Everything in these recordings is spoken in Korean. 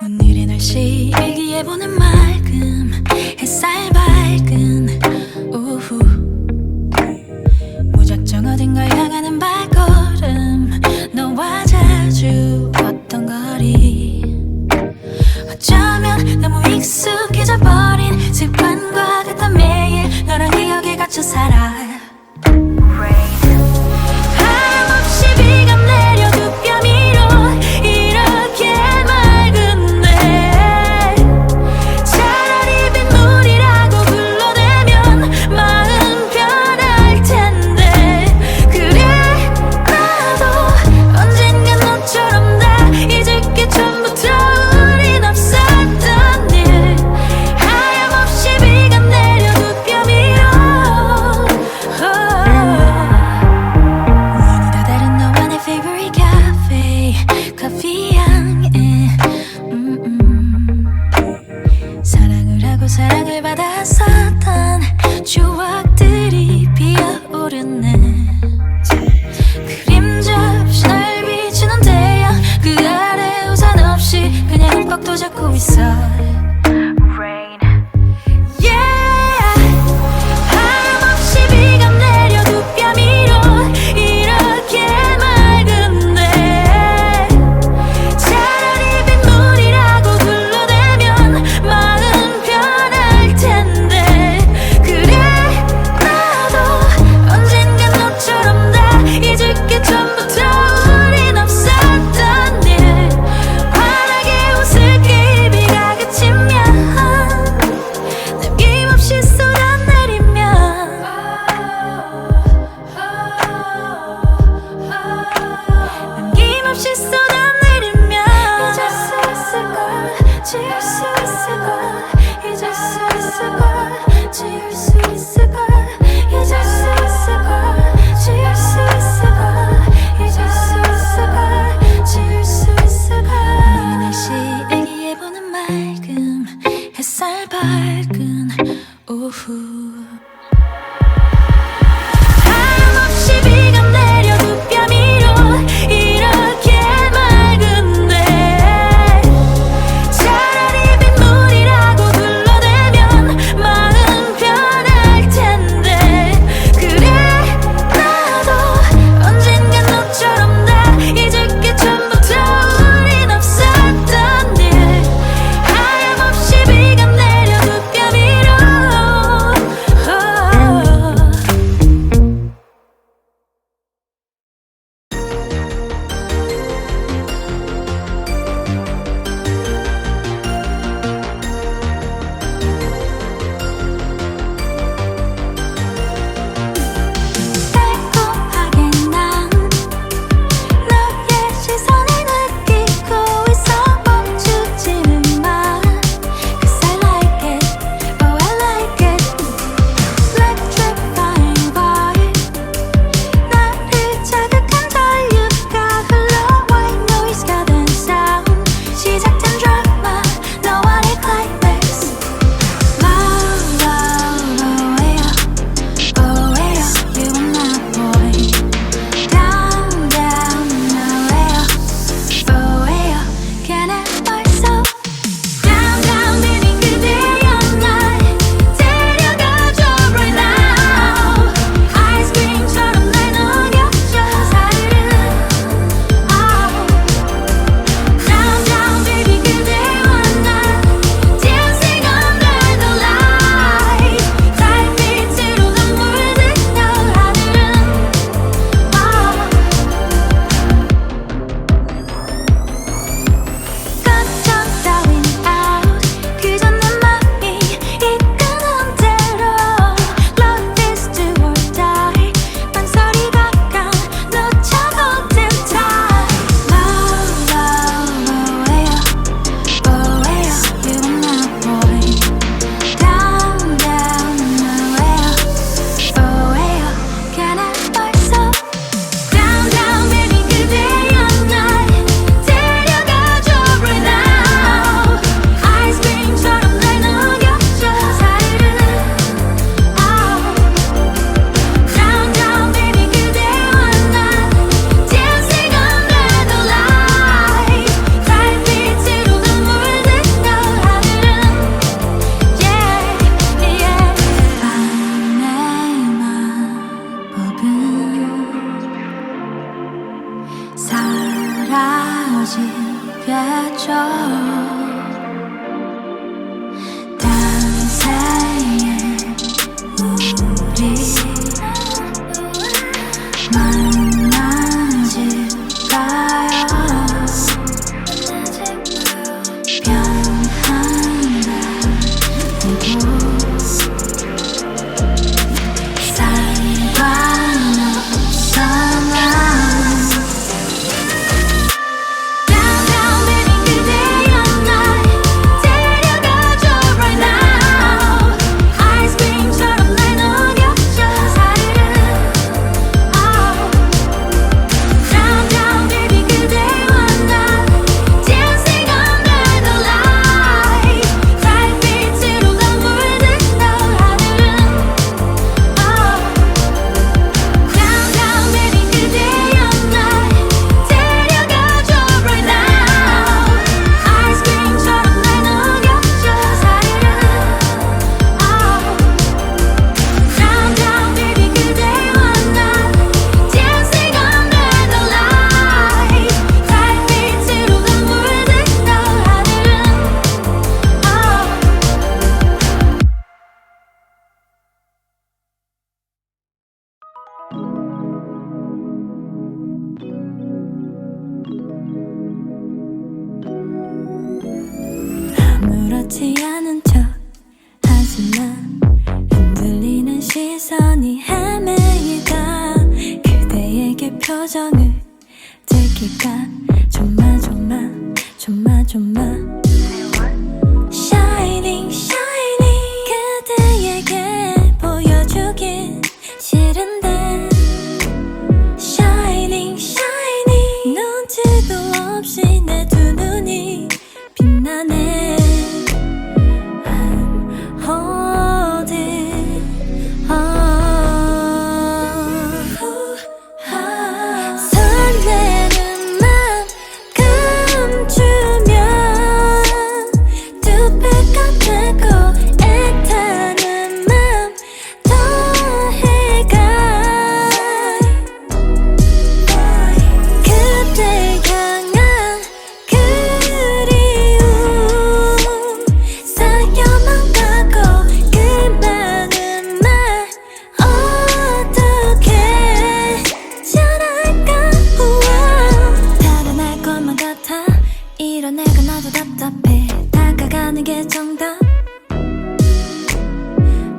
오늘의 날씨 일기예보는 맑음, 햇살 밝은 오후, 무작정 어딘가를 향하는 발걸음, 너와 자주 걷던 거리, 어쩌면 너무 익숙해져 버린 습관과 같던 매일 너랑 기억에 갇혀 살아. 사랑을 받았었던 추억들이 피어오르네. 그림자 없이 날 비추는 태양, 그 아래 우산 없이 그냥 흠뻑 도잡고 있어. 전부터 우린 없었던 일, 환하게 웃을 게 입이 가득 차 사라지겠죠. 딴새의 우리 만나질까요? 아무렇지 않은 척 하지만 흔들리는 시선이 헤매이다. 그대에게 표정을 들킬까 조마조마 조마조마 Shining shining 그대에게 보여주긴 싫은데 Shining shining 눈치도 없이 내 두 눈이 빛나네. 설레는 맘 감추면 두 배가 되고 애타는 맘 더해가 그대 향한 그리움 쌓여만 가고 그 많은 말 어떻게 전할까. 달아날 것만 같아 이런 내가 나도 답답해. 다가가는 게 정답.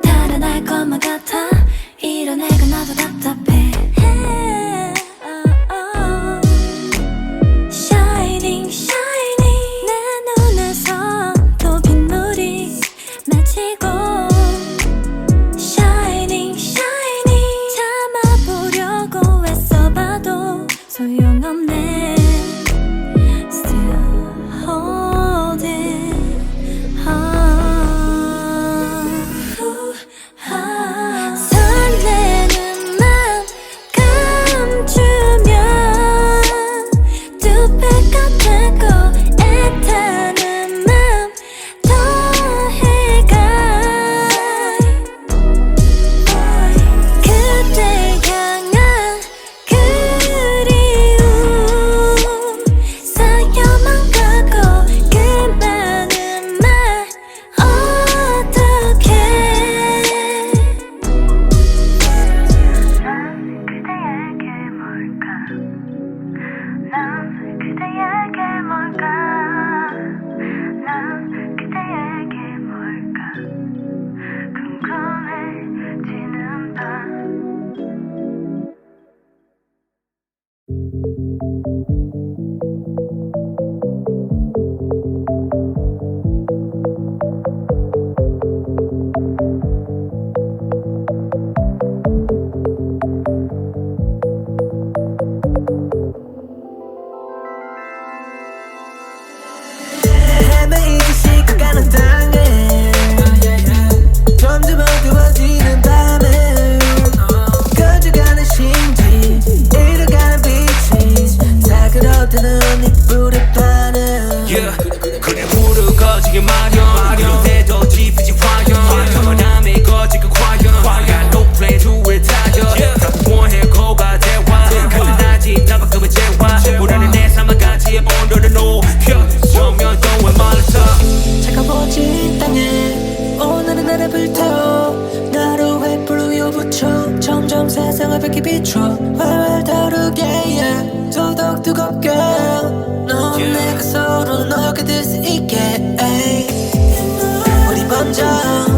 달아날 것만 같아 이런 내가 나도 답답해. Shining shining 내 눈에서 또 빗물이 맺히고 Shining shining 참아보려고 애써봐도 소용없네. Still holding on. 설레는 맘 감추면 두 배가 되고 애타는 맘 더해가 그대 향한 그리움 쌓여만 가고 그 많은 말 어떻게 난 그대에게 뭘까. 난 그대에게 뭘까. 궁금해지는 밤. 헤매이듯이 가는 땅에 점점 어두워지는 밤에 꺼져가는 심지 잃어가는 빛이 사그러드는 이 불의 반응. 그래 후루거지게 마련 그런데도 짚이지 화연 영원함에 거지고 과연 got no plan to retire 다 원해 고가 대화 가능하지 나만큼의 재화 밝게 비춰 활활 타오르게 yeah. 더더욱 뜨겁게 너 내가 서로 녹아들 수 있게 ay. 우리 먼저